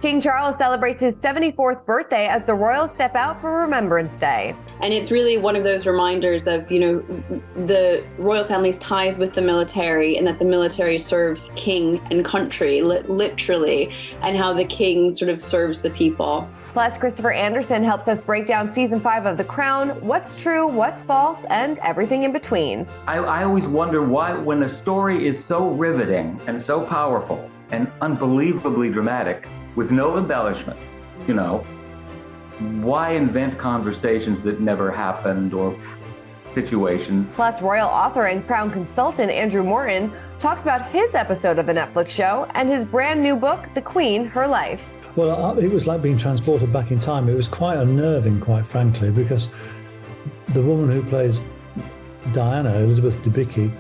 King Charles celebrates his 74th birthday as the royals step out for Remembrance Day. And it's really one of those reminders of, the royal family's ties with the military, and that the military serves king and country, literally, and how the king sort of serves the people. Plus, Christopher Andersen helps us break down season 5 of The Crown, what's true, what's false, and everything in between. I always wonder why, when a story is so riveting and so powerful and unbelievably dramatic, with no embellishment, why invent conversations that never happened or situations? Plus, royal author and Crown consultant Andrew Morton talks about his episode of the Netflix show and his brand new book, The Queen, Her Life. Well, it was like being transported back in time. It was quite unnerving, quite frankly, because the woman who plays Diana, Elizabeth Debicki,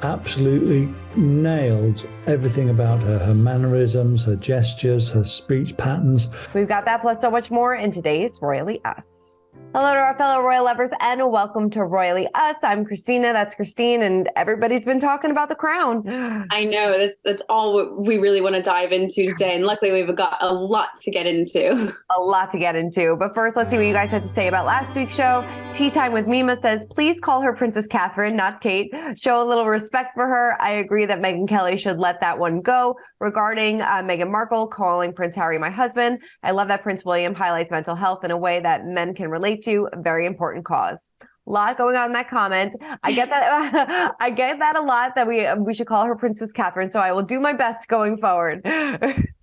absolutely nailed everything about her mannerisms, her gestures, her speech patterns. We've got that plus so much more in today's Royally Us. Hello to our fellow royal lovers and welcome to Royally Us. I'm Christina, that's Christine, and everybody's been talking about The Crown. I know, that's all we really want to dive into today, and luckily we've got a lot to get into. A lot to get into, but first let's see what you guys had to say about last week's show. Tea Time with Mima says, please call her Princess Catherine, not Kate. Show a little respect for her. I agree that Meghan Kelly should let that one go. Regarding Meghan Markle calling Prince Harry my husband, I love that Prince William highlights mental health in a way that men can relate to. A very important cause. A lot going on in that comment. I get that. I get that a lot, that we should call her Princess Catherine. So I will do my best going forward.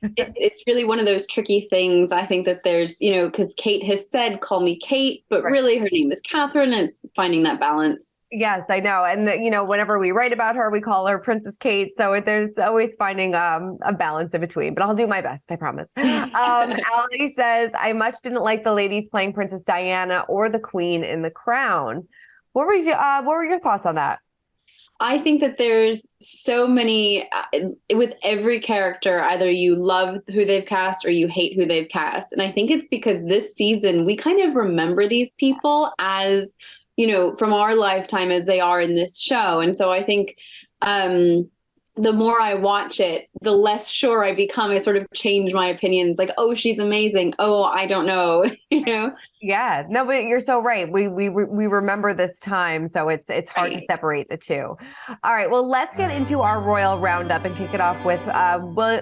It's really one of those tricky things. I think that there's, because Kate has said, call me Kate, but really her name is Catherine. And it's finding that balance. Yes, I know. And, whenever we write about her, we call her Princess Kate. So there's always finding a balance in between. But I'll do my best, I promise. Ali says, I much didn't like the ladies playing Princess Diana or the Queen in The Crown. What were your thoughts on that? I think that there's so many, with every character, either you love who they've cast or you hate who they've cast. And I think it's because this season, we kind of remember these people as, from our lifetime as they are in this show. And so I think the more I watch it, the less sure I become. I sort of change my opinions, like, oh, she's amazing. Oh, I don't know, Yeah, no, but you're so right. We remember this time, so it's hard to separate the two. All right, well, let's get into our royal roundup and kick it off with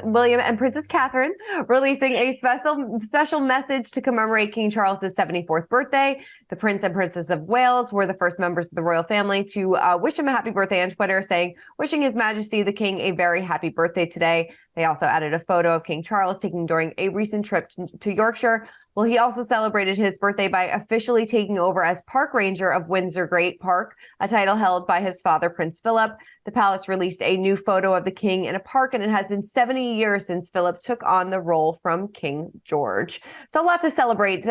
William and Princess Catherine releasing a special message to commemorate King Charles's 74th birthday. The Prince and Princess of Wales were the first members of the royal family to wish him a happy birthday on Twitter, saying, wishing His Majesty the King a very happy birthday today. They also added a photo of King Charles taken during a recent trip to Yorkshire. Well, he also celebrated his birthday by officially taking over as park ranger of Windsor Great Park, a title held by his father, Prince Philip. The palace released a new photo of the king in a park, and it has been 70 years since Philip took on the role from King George. So a lot to celebrate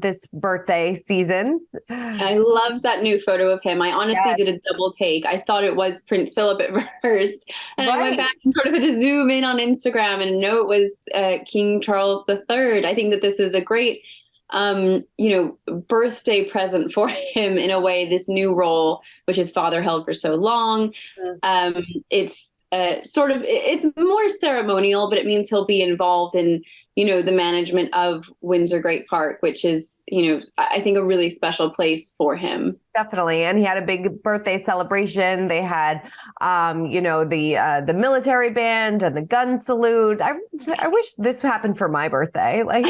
this birthday season. I love that new photo of him. I honestly did a double take. I thought it was Prince Philip at first, and I went back and sort of had to zoom in on Instagram, and no, it was King Charles III. I think that this is a great birthday present for him in a way, this new role, which his father held for so long. It's it's more ceremonial, but it means he'll be involved in, the management of Windsor Great Park, which is, I think a really special place for him. Definitely. And he had a big birthday celebration. They had, the military band and the gun salute. I wish this happened for my birthday. Like,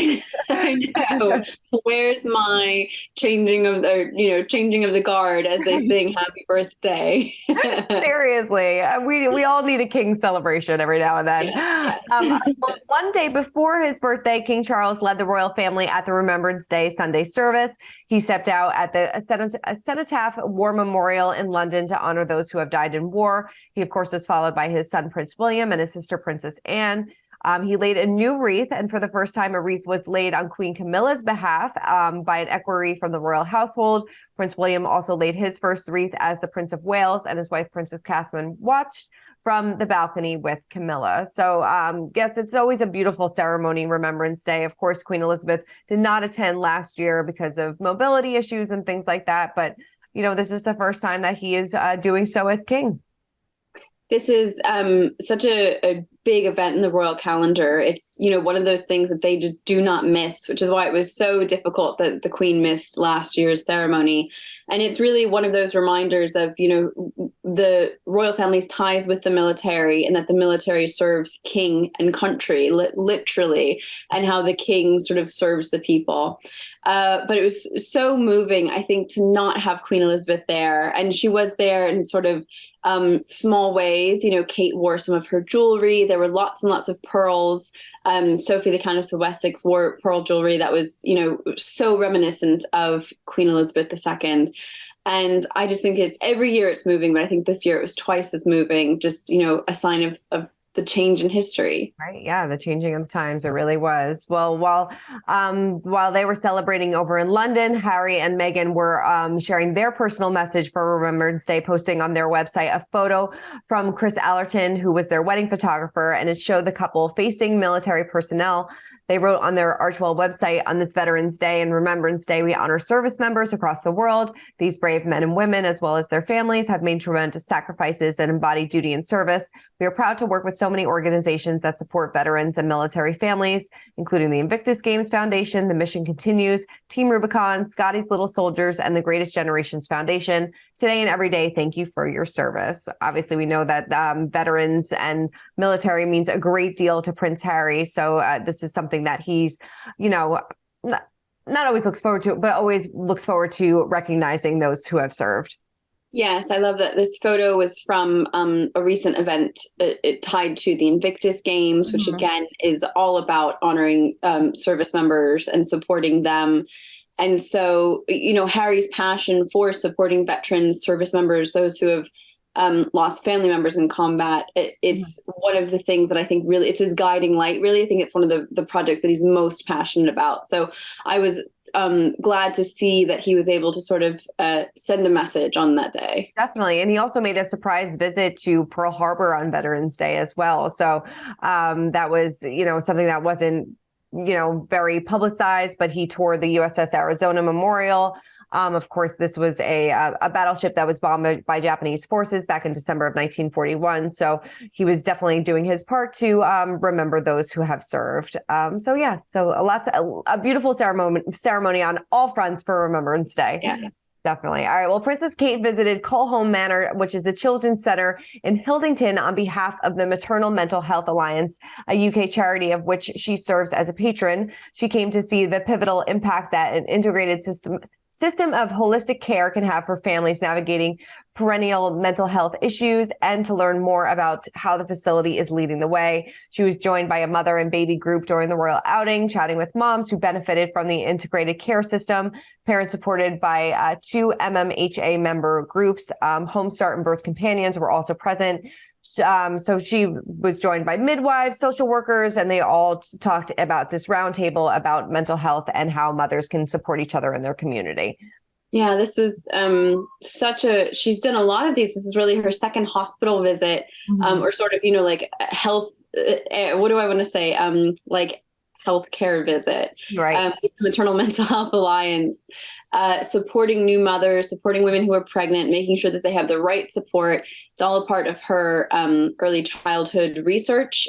I know. Where's my changing of the guard as they sing happy birthday? Seriously. We all need a king celebration every now and then. Yes. One day before his birthday, King Charles led the royal family at the Remembrance Day Sunday service. He stepped out at the Cenotaph War Memorial in London to honor those who have died in war. He, of course, was followed by his son, Prince William, and his sister, Princess Anne. He laid a new wreath, and for the first time, a wreath was laid on Queen Camilla's behalf by an equerry from the royal household. Prince William also laid his first wreath as the Prince of Wales, and his wife, Princess Catherine, watched from the balcony with Camilla. So, yes, it's always a beautiful ceremony, Remembrance Day. Of course, Queen Elizabeth did not attend last year because of mobility issues and things like that. But, this is the first time that he is doing so as king. This is such a big event in the royal calendar. It's, one of those things that they just do not miss, which is why it was so difficult that the Queen missed last year's ceremony. And it's really one of those reminders of, the royal family's ties with the military, and that the military serves king and country, literally, and how the king sort of serves the people. But it was so moving, I think, to not have Queen Elizabeth there. And she was there in sort of small ways. Kate wore some of her jewelry. There were lots and lots of pearls. Sophie, the Countess of Wessex, wore pearl jewelry that was, so reminiscent of Queen Elizabeth II. And I just think every year it's moving, but I think this year it was twice as moving, just, a sign of the change in history. Right. Yeah. The changing of the times. It really was. Well, while they were celebrating over in London, Harry and Meghan were sharing their personal message for Remembrance Day, posting on their website a photo from Chris Allerton, who was their wedding photographer, and it showed the couple facing military personnel. They wrote on their Archwell website, "On this Veterans Day and Remembrance Day, we honor service members across the world. These brave men and women, as well as their families, have made tremendous sacrifices and embodied duty and service. We are proud to work with so many organizations that support veterans and military families, including the Invictus Games Foundation, The Mission Continues, Team Rubicon, Scotty's Little Soldiers, and the Greatest Generations Foundation. Today and every day, thank you for your service." Obviously, we know that veterans and military means a great deal to Prince Harry. So this is something that he's, not always looks forward to, but always looks forward to recognizing those who have served. Yes, I love that. This photo was from a recent event tied to the Invictus Games, which again is all about honoring service members and supporting them. And so, Harry's passion for supporting veterans, service members, those who have lost family members in combat, it's one of the things that I think really, it's his guiding light, really. I think it's one of the projects that he's most passionate about. So I was glad to see that he was able to sort of send a message on that day. Definitely. And he also made a surprise visit to Pearl Harbor on Veterans Day as well. So that was, something that wasn't, very publicized, but he toured the USS Arizona Memorial. Of course, this was a battleship that was bombed by Japanese forces back in December of 1941. So he was definitely doing his part to remember those who have served. So a beautiful ceremony on all fronts for Remembrance Day. Yeah. Definitely. All right. Well, Princess Kate visited Colholm Manor, which is a children's center in Hildington, on behalf of the Maternal Mental Health Alliance, a UK charity of which she serves as a patron. She came to see the pivotal impact that an integrated system of holistic care can have for families navigating perennial mental health issues, and to learn more about how the facility is leading the way. She was joined by a mother and baby group during the royal outing, chatting with moms who benefited from the integrated care system. Parents supported by 2 MMHA member groups, Home Start and Birth Companions, were also present. So she was joined by midwives, social workers, and they all talked about this roundtable about mental health and how mothers can support each other in their community. Yeah, this was she's done a lot of these. This is really her second hospital visit, or sort of, like health, what do I want to say? Like healthcare visit, right? Maternal Mental Health Alliance, supporting new mothers, supporting women who are pregnant, making sure that they have the right support. It's all a part of her early childhood research.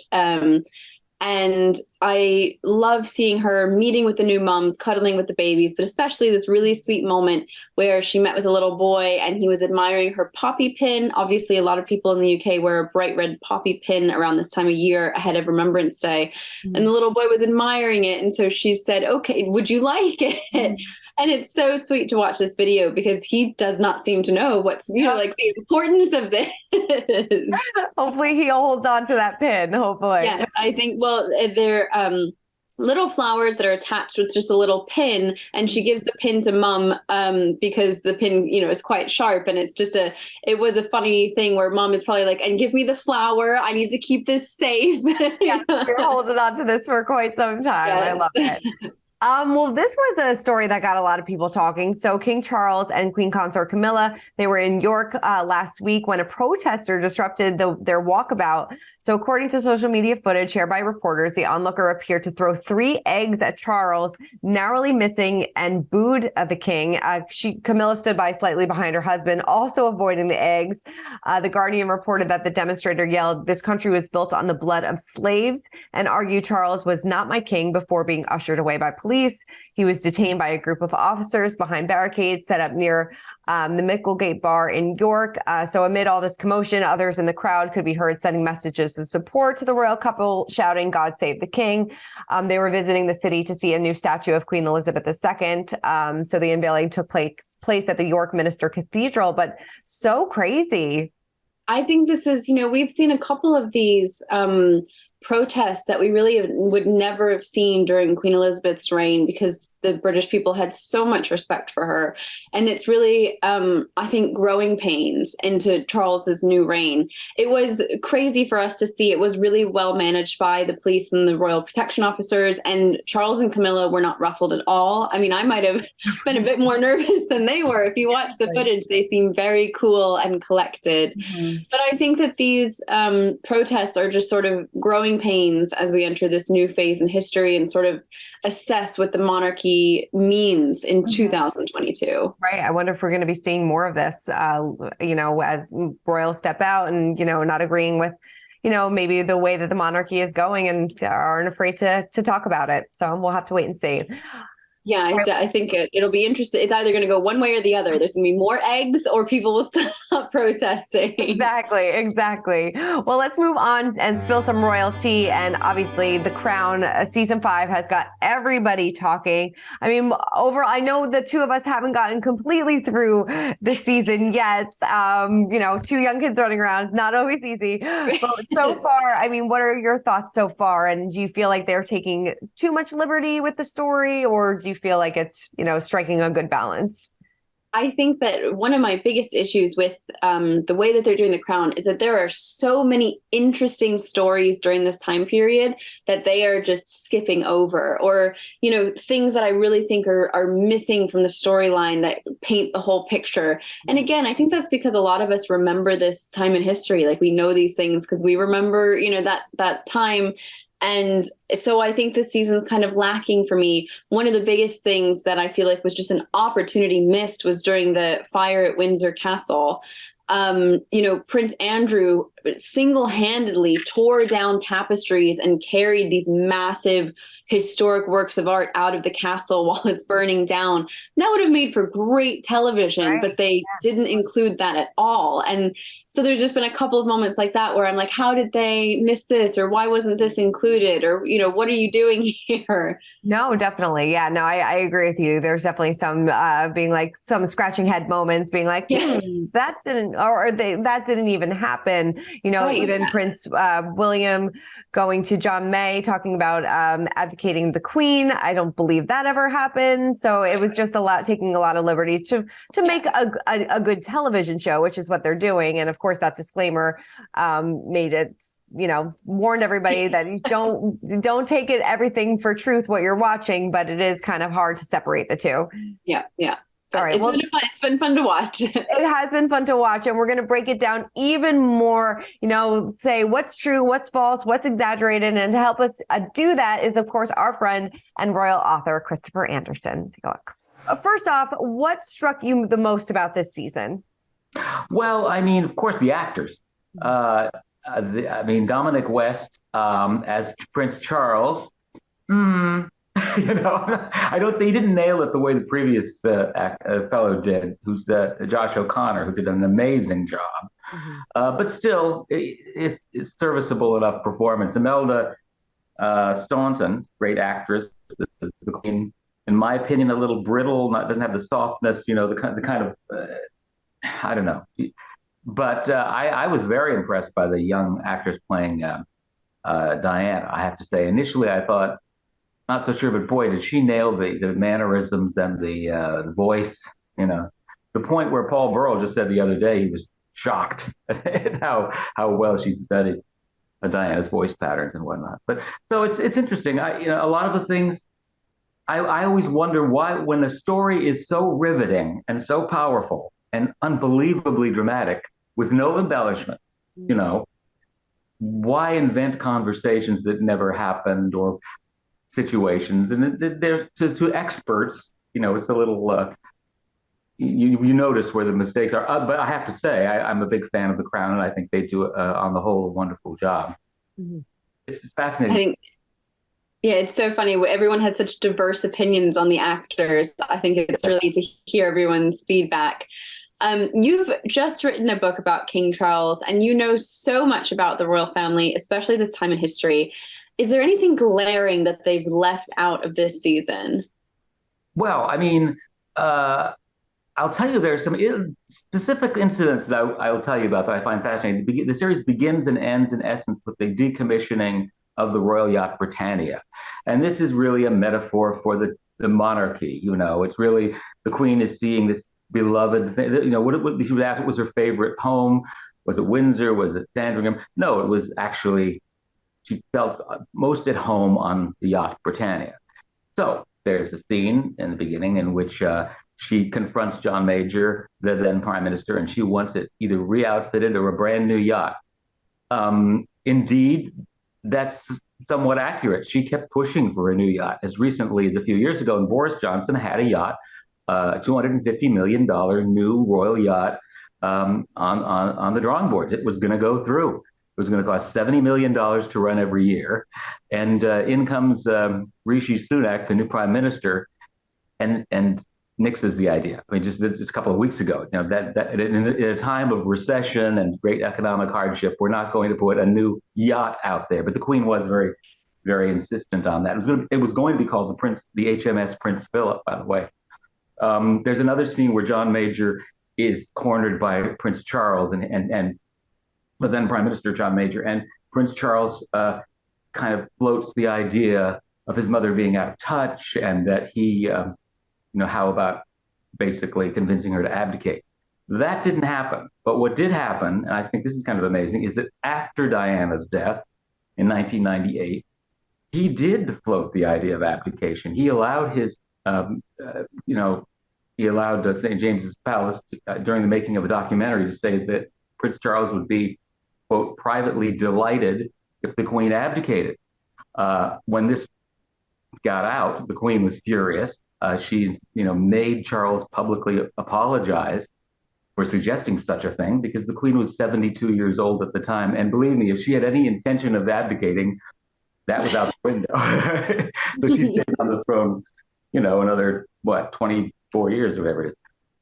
And I love seeing her meeting with the new moms, cuddling with the babies, but especially this really sweet moment where she met with a little boy and he was admiring her poppy pin. Obviously, a lot of people in the UK wear a bright red poppy pin around this time of year ahead of Remembrance Day. And the little boy was admiring it. And so she said, "Okay, would you like it?" And it's so sweet to watch this video because he does not seem to know what's, like the importance of this. Hopefully he holds on to that pin. Hopefully. Yes, I think, they're little flowers that are attached with just a little pin, and she gives the pin to mom because the pin, is quite sharp. And it's just it was a funny thing where mom is probably like, "And give me the flower. I need to keep this safe." Yeah, you're holding on to this for quite some time. Yes. I love it. Well, this was a story that got a lot of people talking. So King Charles and Queen Consort Camilla, they were in York last week when a protester disrupted their walkabout. So according to social media footage shared by reporters, the onlooker appeared to throw 3 eggs at Charles, narrowly missing, and booed the king. Camilla stood by slightly behind her husband, also avoiding the eggs. The Guardian reported that the demonstrator yelled, "This country was built on the blood of slaves," and argued Charles was not my king before being ushered away by police. He was detained by a group of officers behind barricades set up near the Micklegate bar in York. So amid all this commotion, others in the crowd could be heard sending messages of support to the royal couple, shouting, "God save the king." They were visiting the city to see a new statue of Queen Elizabeth II. So the unveiling took place at the York Minster Cathedral, but so crazy. I think this is, we've seen a couple of these protests that we really would never have seen during Queen Elizabeth's reign, because the British people had so much respect for her. And it's really, I think, growing pains into Charles's new reign. It was crazy for us to see. It was really well managed by the police and the royal protection officers, and Charles and Camilla were not ruffled at all. I mean, I might have been a bit more nervous than they were. If you watch the footage, they seem very cool and collected. Mm-hmm. But I think that these protests are just sort of growing pains as we enter this new phase in history and sort of assess what the monarchy means in 2022. Right. I wonder if we're going to be seeing more of this, as royals step out and, not agreeing with, maybe the way that the monarchy is going and aren't afraid to talk about it. So we'll have to wait and see. Yeah, I think it'll be interesting. It's either going to go one way or the other. There's going to be more eggs or people will stop protesting. Exactly. Well, let's move on and spill some royalty. And obviously The Crown season 5 has got everybody talking. I mean, overall, I know the two of us haven't gotten completely through the season yet. 2 young kids running around, not always easy. But so far, I mean, what are your thoughts so far? And do you feel like they're taking too much liberty with the story, or do you feel like it's, striking a good balance? I think that one of my biggest issues with the way that they're doing The Crown is that there are so many interesting stories during this time period that they are just skipping over, or, things that I really think are missing from the storyline that paint the whole picture. And again, I think that's because a lot of us remember this time in history. Like, we know these things because we remember, that time. And so I think this season's kind of lacking for me. One of the biggest things that I feel like was just an opportunity missed was during the fire at Windsor Castle. Prince Andrew single-handedly tore down tapestries and carried these massive historic works of art out of the castle while it's burning down. That would have made for great television, right? But they didn't include that at all. And so there's just been a couple of moments like that where I'm like, how did they miss this? Or why wasn't this included? Or, what are you doing here? No, definitely. Yeah, no, I agree with you. There's definitely some being like some scratching head moments, being like, that didn't even happen. Right. Even Prince William going to John May talking about abdicating the Queen. I don't believe that ever happened. So it was just taking a lot of liberties to make a good television show, which is what they're doing. And of course, that disclaimer made it, warned everybody that you don't take it everything for truth what you're watching, but it is kind of hard to separate the two. Yeah. All right. It's been fun to watch. It has been fun to watch, and we're going to break it down even more, say what's true, what's false, what's exaggerated. And to help us do that is, of course, our friend and royal author, Christopher Andersen. Take a look. First off, what struck you the most about this season? Well, I mean, of course, the actors. Dominic West as Prince Charles. They didn't nail it the way the previous fellow did, who's Josh O'Connor, who did an amazing job. Mm-hmm. But still, it's serviceable enough performance. Imelda Staunton, great actress, the Queen, in my opinion, a little brittle, doesn't have the softness, the kind of I don't know. But I was very impressed by the young actress playing Diana. I have to say, initially I thought, not so sure, but boy, did she nail the mannerisms and the voice. The point where Paul Burrell just said the other day he was shocked at how well she'd studied Diana's voice patterns and whatnot. But so it's interesting. A lot of the things I always wonder why, when a story is so riveting and so powerful and unbelievably dramatic with no embellishment, you know, why invent conversations that never happened or situations? And they're to experts, you know, it's a little, you notice where the mistakes are. But I have to say, I'm a big fan of The Crown, and I think they do, on the whole, a wonderful job. Mm-hmm. It's just I fascinating. think, yeah, it's so funny. Everyone has such diverse opinions on the actors. I think it's really to hear everyone's feedback. You've just written a book about King Charles, and you know so much about the royal family, especially this time in history. Is there anything glaring that they've left out of this season? Well, I mean, I'll tell you, there are some specific incidents that I'll tell you about that I find fascinating. The series begins and ends, in essence, with the decommissioning of the royal yacht Britannia. And this is really a metaphor for the monarchy. You know, it's really the Queen is seeing this beloved thing. You know, what she would ask, what was her favorite home? Was it Windsor? Was it Sandringham? No, it was actually, she felt most at home on the yacht Britannia. So there's a scene in the beginning in which she confronts John Major, the then prime minister, and she wants it either re-outfitted or a brand new yacht. Indeed, that's somewhat accurate. She kept pushing for a new yacht as recently as a few years ago, and Boris Johnson had a yacht, a $250 million new royal yacht, on the drawing boards. It was going to go through. It was going to cost $70 million to run every year. And in comes Rishi Sunak, the new prime minister, and nixes the idea. I mean, just a couple of weeks ago, you know, that in a time of recession and great economic hardship, we're not going to put a new yacht out there. But the Queen was very, very insistent on that. It was going to be called the HMS Prince Philip, by the way. There's another scene where John Major is cornered by Prince Charles and the then Prime Minister John Major, and Prince Charles kind of floats the idea of his mother being out of touch, and that he, you know, how about basically convincing her to abdicate? That didn't happen. But what did happen, and I think this is kind of amazing, is that after Diana's death in 1998, he did float the idea of abdication. He allowed his, you know, he allowed St. James's Palace during the making of a documentary to say that Prince Charles would be, quote, privately delighted if the Queen abdicated. When this got out, the Queen was furious. She, you know, made Charles publicly apologize for suggesting such a thing, because the Queen was 72 years old at the time. And believe me, if she had any intention of abdicating, that was out the window. So she stays on the throne, you know, another, 24 years or whatever it is.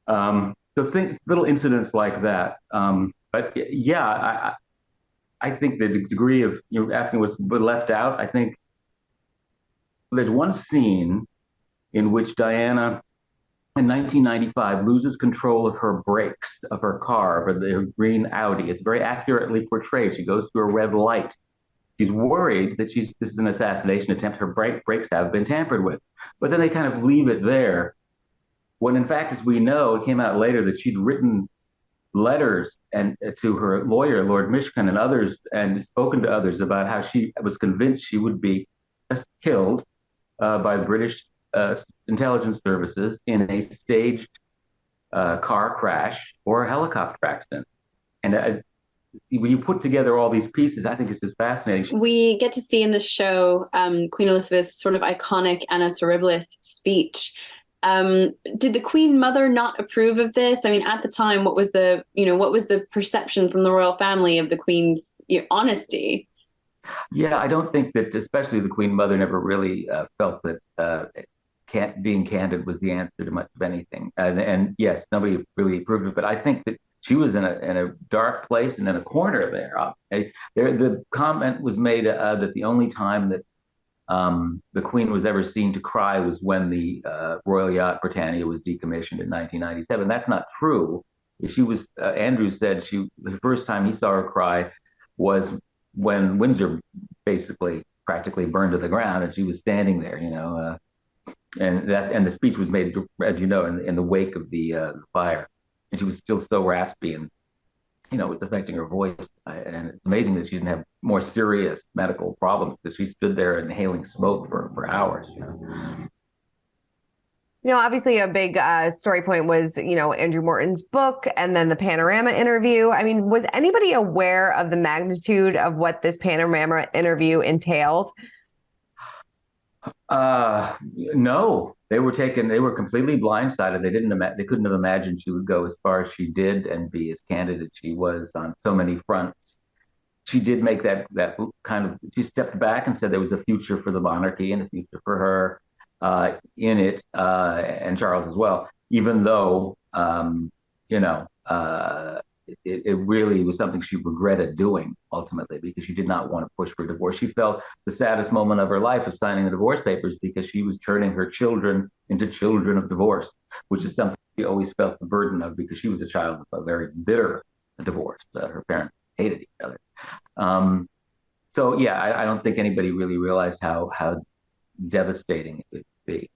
So think little incidents like that. But yeah, I think the degree of, you're asking what's left out, I think there's one scene in which Diana in 1995 loses control of her brakes of her car, of her green Audi. It's very accurately portrayed. She goes through a red light. She's worried that this is an assassination attempt. Her brakes have been tampered with. But then they kind of leave it there, when in fact, as we know, it came out later that she'd written letters and to her lawyer, Lord Mishkin, and others, and spoken to others about how she was convinced she would be just killed by British intelligence services in a staged car crash or a helicopter accident. And when you put together all these pieces, I think it's just fascinating. We get to see in the show Queen Elizabeth's sort of iconic Annus Horribilis speech. Did the Queen Mother not approve of this? I mean, at the time, what was the perception from the royal family of the Queen's honesty? Yeah, I don't think that, especially the Queen Mother, never really felt that being candid was the answer to much of anything. And yes, nobody really approved of it. But I think that she was in a dark place and in a corner there. The comment was made that the only time that the Queen was ever seen to cry was when the royal yacht Britannia was decommissioned in 1997. That's not true. She was, Andrew said, the first time he saw her cry was when Windsor basically practically burned to the ground, and she was standing there, you know, and the speech was made, as you know, in the wake of the fire, and she was still so raspy, and you know, it was affecting her voice. And it's amazing that she didn't have more serious medical problems, because she stood there inhaling smoke for hours, you know. Obviously a big story point was, Andrew Morton's book and then the Panorama interview. I mean, was anybody aware of the magnitude of what this Panorama interview entailed? No, they were completely blindsided. They couldn't have imagined she would go as far as she did and be as candid as she was on so many fronts. She did make that she stepped back and said there was a future for the monarchy and a future for her in it, and Charles as well, even though, it really was something she regretted doing ultimately because she did not want to push for divorce. She felt the saddest moment of her life was signing the divorce papers because she was turning her children into children of divorce, which is something she always felt the burden of because she was a child of a very bitter divorce. Her parents hated each other. So yeah, I don't think anybody really realized how devastating it would be.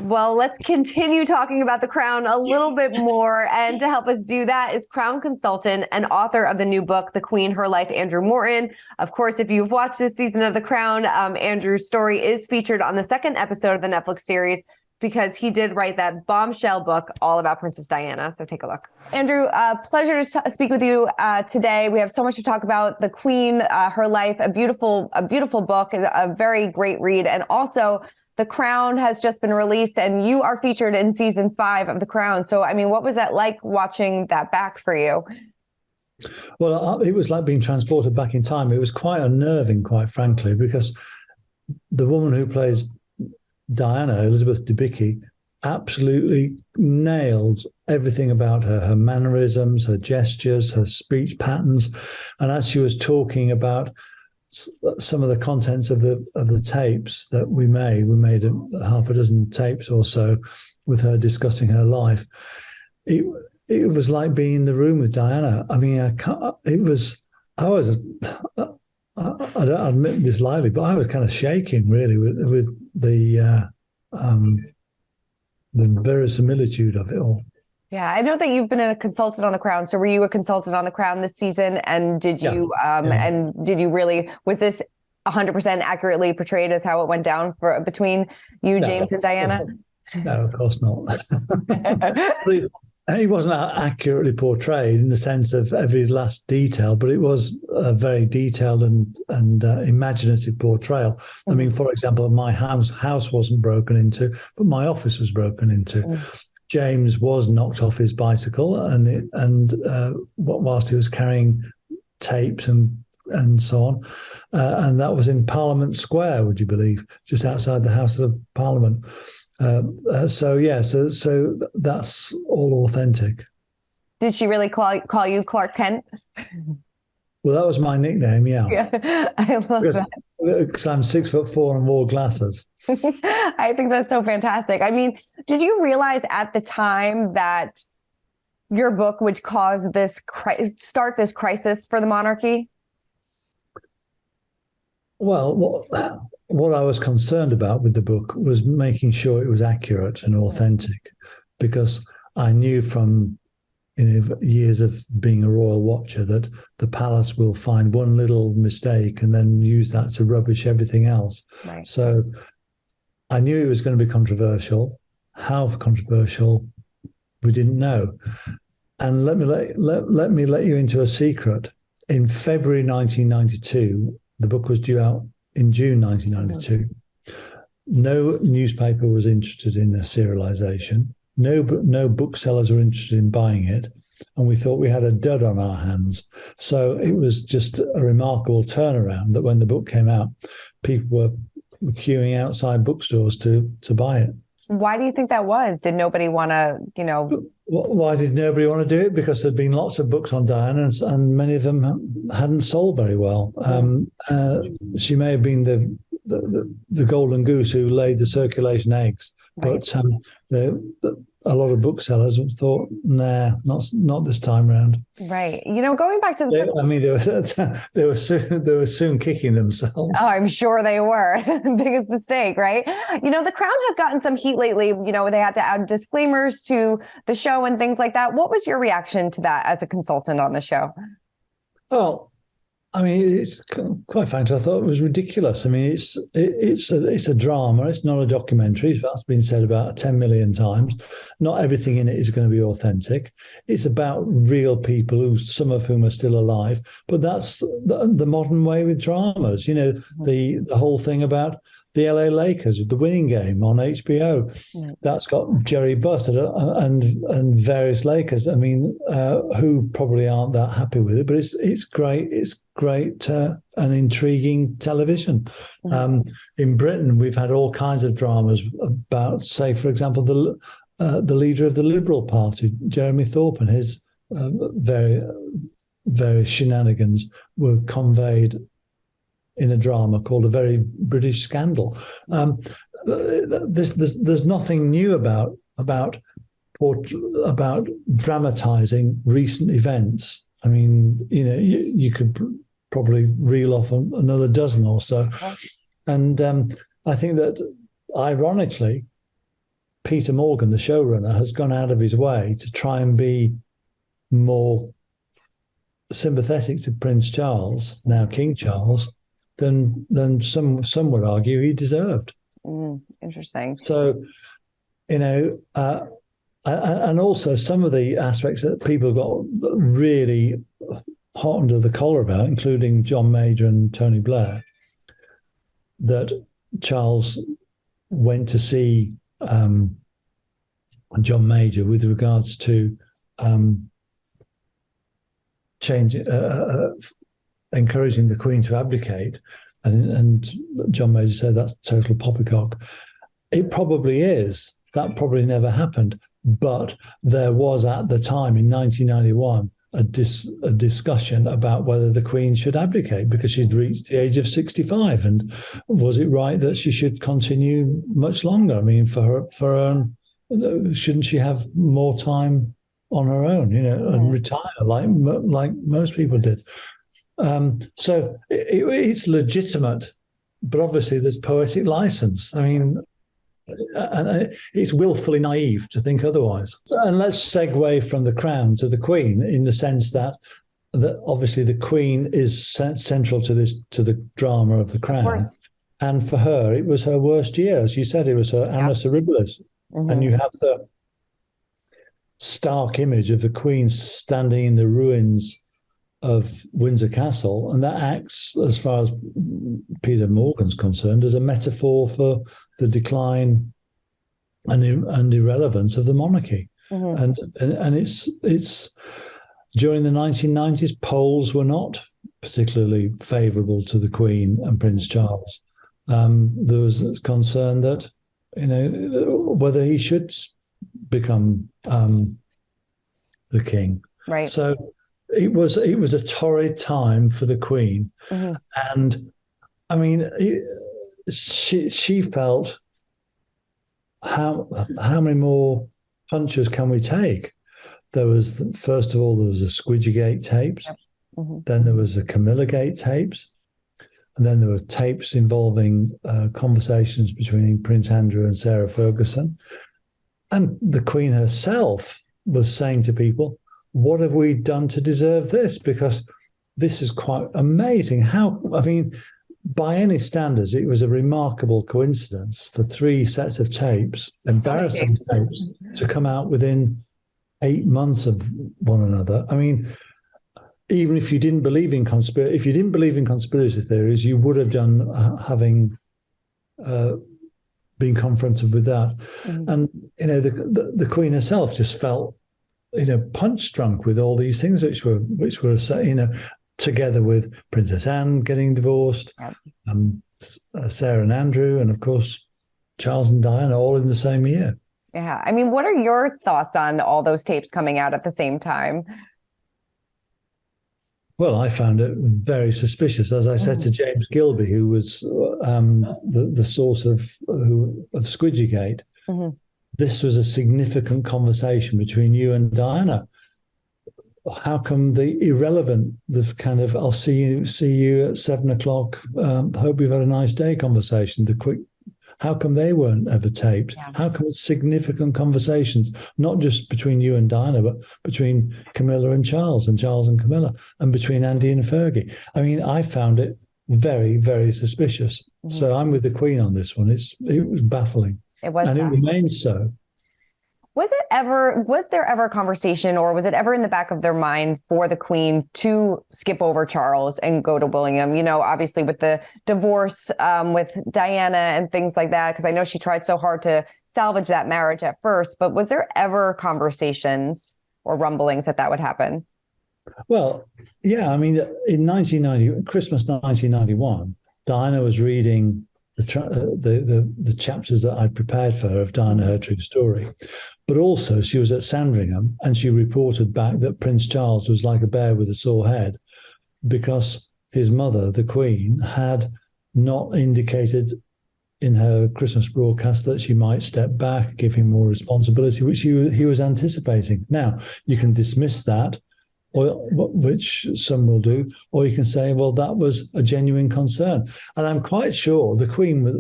Well, let's continue talking about The Crown a little bit more. And to help us do that is Crown consultant and author of the new book, The Queen, Her Life, Andrew Morton. Of course, if you've watched this season of The Crown, Andrew's story is featured on the second episode of the Netflix series because he did write that bombshell book all about Princess Diana. So take a look. Andrew, pleasure to speak with you today. We have so much to talk about. The Queen, Her Life, a beautiful book, a very great read. And also, The Crown has just been released and you are featured in season 5 of The Crown. So, I mean, what was that like watching that back for you? Well, it was like being transported back in time. It was quite unnerving, quite frankly, because the woman who plays Diana, Elizabeth Debicki, absolutely nailed everything about her mannerisms, her gestures, her speech patterns. And as she was talking about some of the contents of the tapes that we made half a dozen tapes or so with her discussing her life. It was like being in the room with Diana. I mean, I don't admit this lightly, but I was kind of shaking really with the verisimilitude of it all. Yeah, I know that you've been a consultant on The Crown. So were you a consultant on The Crown this season? And did you was this 100% accurately portrayed as how it went down between you, James, and Diana? No, of course not. It wasn't accurately portrayed in the sense of every last detail, but it was a very detailed and imaginative portrayal. Mm-hmm. I mean, for example, my house wasn't broken into, but my office was broken into. Mm-hmm. James was knocked off his bicycle, whilst he was carrying tapes and so on, and that was in Parliament Square. Would you believe? Just outside the House of Parliament. So that's all authentic. Did she really call you Clark Kent? Well, that was my nickname. Yeah, I love that. Because I'm 6'4" and wore glasses. I think that's so fantastic. I mean, did you realize at the time that your book would cause start this crisis for the monarchy? Well, what I was concerned about with the book was making sure it was accurate and authentic, because I knew from years of being a royal watcher that the palace will find one little mistake and then use that to rubbish everything else. Right. So I knew it was going to be controversial. How controversial, we didn't know. And let me let you into a secret. In February 1992, the book was due out in June 1992. No newspaper was interested in a serialization. No booksellers were interested in buying it. And we thought we had a dud on our hands. So it was just a remarkable turnaround that when the book came out, people were queuing outside bookstores to buy it. Why do you think that was? Did nobody want to, Why did nobody want to do it? Because there'd been lots of books on Diana and many of them hadn't sold very well. She may have been the golden goose who laid the circulation eggs, right. But a lot of booksellers thought, nah, not this time round. Right. Going back to they were soon kicking themselves. Oh, I'm sure they were. Biggest mistake, right? The Crown has gotten some heat lately. They had to add disclaimers to the show and things like that. What was your reaction to that as a consultant on the show? Well, I mean, it's quite frankly, I thought it was ridiculous. I mean, it's a drama. It's not a documentary. That's been said about 10 million times. Not everything in it is going to be authentic. It's about real people, who some of whom are still alive. But that's the modern way with dramas. You know, the whole thing about the LA Lakers, the winning game on HBO. That's got Jerry Buss and various Lakers. I mean, who probably aren't that happy with it, but it's great. It's great and intriguing television. In Britain, we've had all kinds of dramas about, say, for example, the leader of the Liberal Party, Jeremy Thorpe, and his various shenanigans were conveyed in a drama called A Very British Scandal. There's nothing new about dramatizing recent events. I mean, you know, you could probably reel off another dozen or so. And I think that, ironically, Peter Morgan, the showrunner, has gone out of his way to try and be more sympathetic to Prince Charles, now King Charles, than some would argue he deserved. Interesting. So, you know, and also some of the aspects that people got really hot under the collar about, including John Major and Tony Blair, that Charles went to see John Major with regards to encouraging the Queen to abdicate, and John Major said that's total poppycock. It probably is. That probably never happened. But there was, at the time in 1991, a discussion about whether the Queen should abdicate because she'd reached the age of 65, and was it right that she should continue much longer? I mean, for her own, shouldn't she have more time on her own, you know, and retire like most people did? So it's legitimate, but obviously there's poetic license. I mean, and it's willfully naive to think otherwise. And let's segue from the Crown to the Queen, in the sense that obviously the Queen is central to the drama of the Crown. And for her, it was her worst year. As you said, it was her annus horribilis. And you have the stark image of the Queen standing in the ruins of Windsor Castle, and that acts, as far as Peter Morgan's concerned, as a metaphor for the decline and irrelevance of the monarchy. And it's during the 1990s, polls were not particularly favourable to the Queen and Prince Charles. There was concern that, you know, whether he should become the king. Right. So it was a torrid time for the Queen, and I mean, she felt, how many more punches can we take? There was, first of all, there was the Squidgygate tapes, then there was the Camillagate tapes, and then there were tapes involving conversations between Prince Andrew and Sarah Ferguson, and the Queen herself was saying to people, what have we done to deserve this? Because this is quite amazing. I mean, by any standards, it was a remarkable coincidence for 3 sets of tapes, embarrassing tapes, to come out within 8 months of one another. I mean, even if you didn't believe in conspiracy theories, you would have done, having been confronted with that. And, you know, the Queen herself just felt, you know, punch drunk with all these things which were, you know, together with Princess Anne getting divorced, Sarah and Andrew, and of course Charles and Diana, all in the same year. Yeah. I mean, what are your thoughts on all those tapes coming out at the same time? Well, I found it very suspicious. As I said to James Gilby, who was the source of Squidgygate, this was a significant conversation between you and Diana. How come the irrelevant, the kind of, I'll see you at 7 o'clock, hope you've had a nice day conversation, the quick How come they weren't ever taped? Yeah. How come it's significant conversations, not just between you and Diana, but between Camilla and Charles and Camilla, and between Andy and Fergie? I mean, I found it very, very suspicious. Mhm. So I'm with the Queen on this one. It was baffling. It was, and it remains so. Was there ever a conversation, or was it ever in the back of their mind for the Queen to skip over Charles and go to William? You know, obviously with the divorce with Diana and things like that, because I know she tried so hard to salvage that marriage at first, but was there ever conversations or rumblings that would happen? Well, yeah, I mean, in Christmas 1991, Diana was reading the chapters that I'd prepared for her of Diana, Her True Story. But also she was at Sandringham and she reported back that Prince Charles was like a bear with a sore head because his mother, the Queen, had not indicated in her Christmas broadcast that she might step back, give him more responsibility, which he was anticipating. Now, you can dismiss that, which some will do, or you can say, well, that was a genuine concern. And I'm quite sure the Queen was,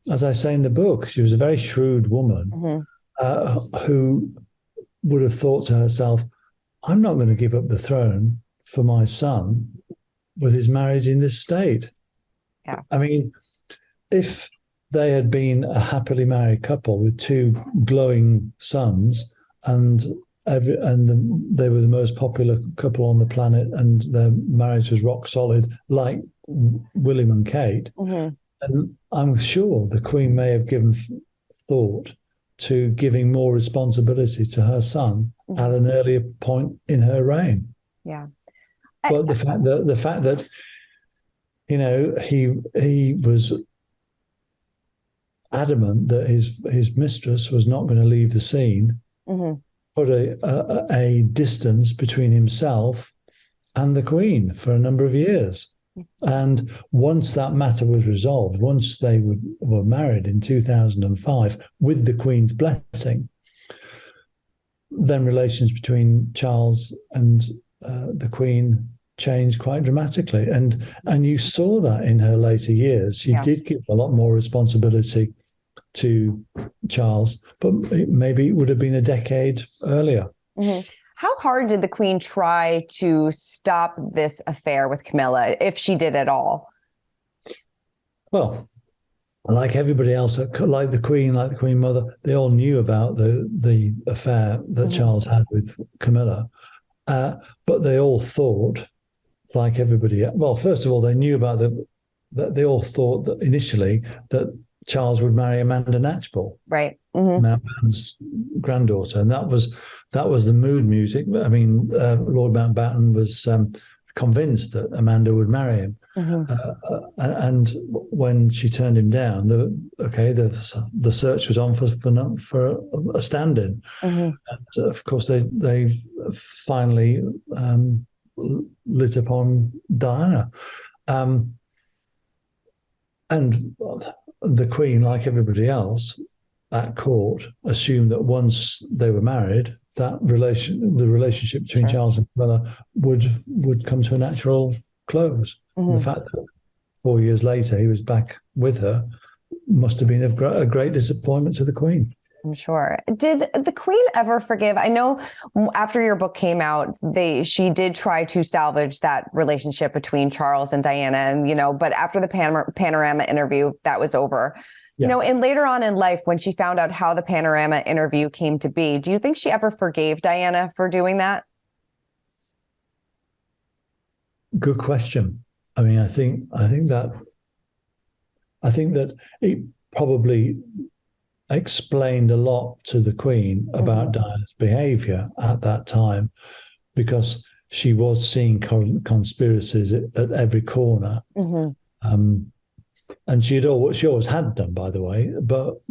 as I say in the book, she was a very shrewd woman who would have thought to herself, I'm not going to give up the throne for my son with his marriage in this state. Yeah. I mean, if they had been a happily married couple with two glowing sons and they were the most popular couple on the planet and their marriage was rock solid, like William and Kate, and I'm sure the Queen may have given thought to giving more responsibility to her son at an earlier point in her reign. Yeah. But the fact that he was adamant that his mistress was not going to leave the scene, put a distance between himself and the Queen for a number of years. And once that matter was resolved, once they were married in 2005 with the Queen's blessing, then relations between Charles and the Queen changed quite dramatically. And you saw that in her later years. She did give a lot more responsibility to Charles, but maybe it would have been a decade earlier. How hard did the Queen try to stop this affair with Camilla, if she did at all? Well, like everybody else, like the Queen Mother, they all knew about the affair that Charles had with Camilla, but they all thought, like everybody else, well, first of all, they knew about that they all thought that initially that Charles would marry Amanda Knatchbull, right? Mountbatten's granddaughter, and that was the mood music. I mean, Lord Mountbatten was convinced that Amanda would marry him, and when she turned him down, the search was on for a stand-in, and of course they finally lit upon Diana, and the Queen, like everybody else at court, assumed that once they were married, the relationship between Charles and Camilla would come to a natural close. The fact that 4 years later he was back with her must have been a great disappointment to the Queen. I'm sure. Did the Queen ever forgive? I know after your book came out, she did try to salvage that relationship between Charles and Diana, and but after the Panorama interview, that was over. Yeah. And later on in life, when she found out how the Panorama interview came to be, do you think she ever forgave Diana for doing that? Good question. I mean, I think that it probably explained a lot to the Queen about Diana's behavior at that time, because she was seeing conspiracies at every corner, and she always had done, by the way. But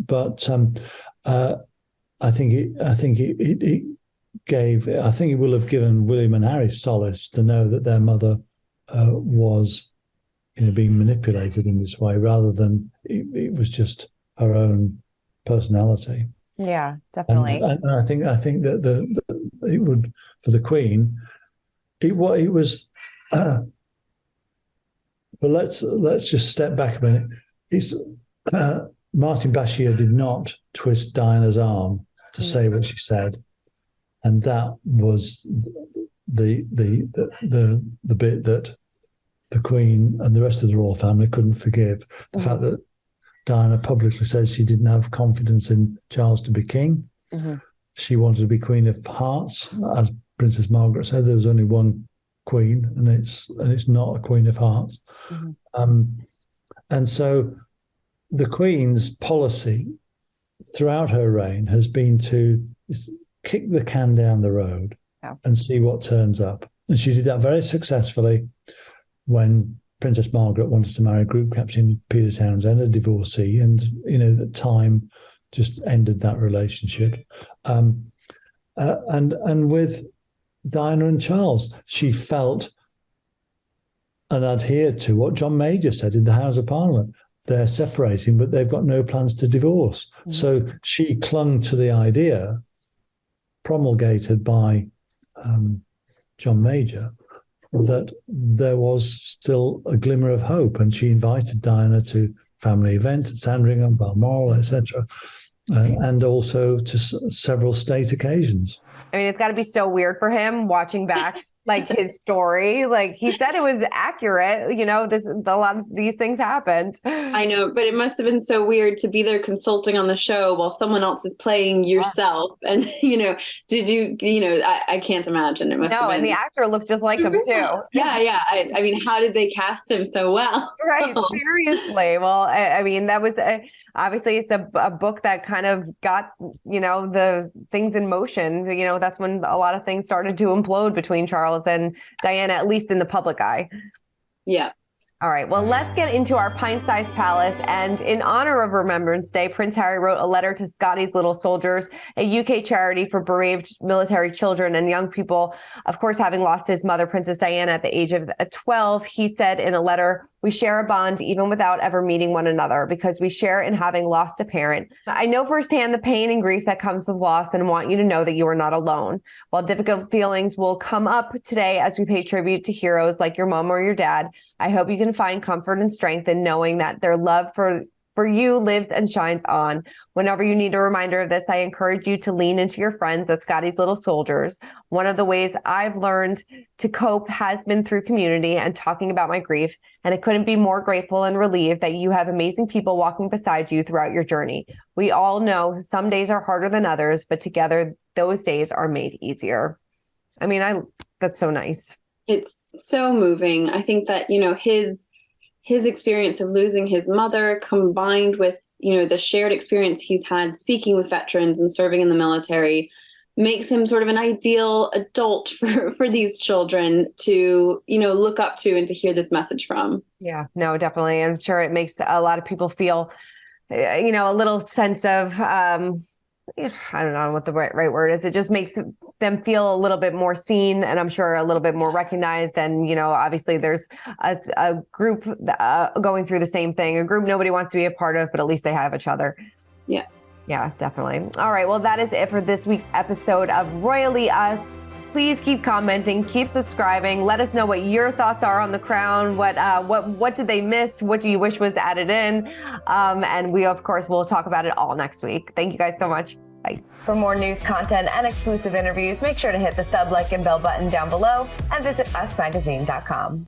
I think it will have given William and Harry solace to know that their mother was being manipulated in this way, rather than it was just her own personality. Yeah, definitely. And I think that it would, for the Queen, it was. But let's just step back a minute. Martin Bashir did not twist Diana's arm to say what she said, and that was the bit that the Queen and the rest of the royal family couldn't forgive. The fact that Diana publicly said she didn't have confidence in Charles to be king. She wanted to be Queen of Hearts, as Princess Margaret said. There was only one queen, and it's not a Queen of Hearts. And so the Queen's policy throughout her reign has been to kick the can down the road and see what turns up. And she did that very successfully when Princess Margaret wanted to marry Group Captain Peter Townsend, a divorcee, and that time just ended that relationship. And with Diana and Charles, she felt and adhered to what John Major said in the House of Parliament. They're separating, but they've got no plans to divorce. So she clung to the idea promulgated by John Major that there was still a glimmer of hope, and she invited Diana to family events at Sandringham, Balmoral, etc., and also to several state occasions. I mean, it's got to be so weird for him watching back like his story. Like he said, it was accurate. A lot of these things happened. I know, but it must have been so weird to be there consulting on the show while someone else is playing yourself. And, did you, I can't imagine. It must have been. And the actor looked just like him too. Yeah. I mean, how did they cast him so well? Right. Seriously. Well, I mean, that was obviously it's a book that kind of got, the things in motion. That's when a lot of things started to implode between Charles and Diana, at least in the public eye. Yeah. All right, well, let's get into our pint-sized palace. And in honor of Remembrance Day, Prince Harry wrote a letter to Scotty's Little Soldiers, a UK charity for bereaved military children and young people. Of course, having lost his mother, Princess Diana, at the age of 12, he said in a letter, "We share a bond even without ever meeting one another because we share in having lost a parent. I know firsthand the pain and grief that comes with loss and want you to know that you are not alone. While difficult feelings will come up today as we pay tribute to heroes like your mom or your dad, I hope you can find comfort and strength in knowing that their love for you lives and shines on. Whenever you need a reminder of this, I encourage you to lean into your friends at Scotty's Little Soldiers. One of the ways I've learned to cope has been through community and talking about my grief, and I couldn't be more grateful and relieved that you have amazing people walking beside you throughout your journey. We all know some days are harder than others, but together those days are made easier." I mean, that's so nice. It's so moving. I think that, his experience of losing his mother combined with, the shared experience he's had speaking with veterans and serving in the military makes him sort of an ideal adult for these children to, look up to and to hear this message from. Yeah, no, definitely. I'm sure it makes a lot of people feel, a little sense of, I don't know what the right word is. It just makes them feel a little bit more seen, and I'm sure a little bit more recognized. And, obviously there's a group going through the same thing, a group nobody wants to be a part of, but at least they have each other. Yeah. Yeah, definitely. All right. Well, that is it for this week's episode of Royally Us. Please keep commenting, keep subscribing. Let us know what your thoughts are on The Crown. What did they miss? What do you wish was added in? And we, of course, will talk about it all next week. Thank you guys so much. Bye. For more news content and exclusive interviews, make sure to hit the sub, like, and bell button down below and visit usmagazine.com.